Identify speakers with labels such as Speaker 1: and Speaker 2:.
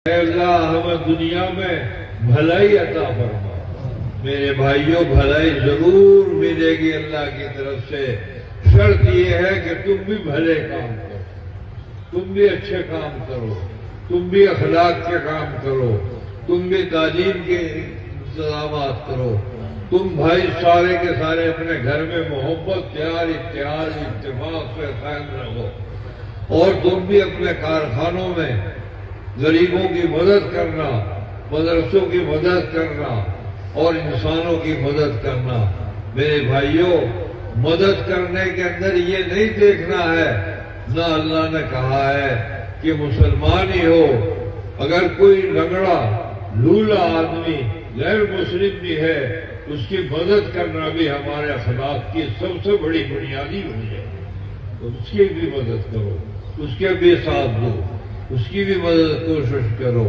Speaker 1: اے اللہ ہمیں دنیا میں بھلائی عطا فرما۔ میرے بھائیوں بھلائی ضرور ملے گی اللہ کی طرف سے، شرط یہ ہے کہ تم بھی بھلے کام کرو، تم بھی اچھے کام کرو، تم بھی اخلاق کے کام کرو، تم بھی تعلیم کے انتظامات کرو، تم بھائی سارے کے سارے اپنے گھر میں محبت پیار اتحاد اتفاق سے قائم رہو، اور تم بھی اپنے کارخانوں میں غریبوں کی مدد کرنا، مدرسوں کی مدد کرنا اور انسانوں کی مدد کرنا۔ میرے بھائیوں مدد کرنے کے اندر یہ نہیں دیکھنا ہے، نہ اللہ نے کہا ہے کہ مسلمان ہی ہو، اگر کوئی لنگڑا لولا آدمی غیر مسلم بھی ہے اس کی مدد کرنا بھی ہمارے اخلاق کی سب سے بڑی بنیادی وجہ ہے۔ اس کی بھی مدد کرو، اس کے بھی ساتھ دو، اس کی بھی مدد کوشش کرو۔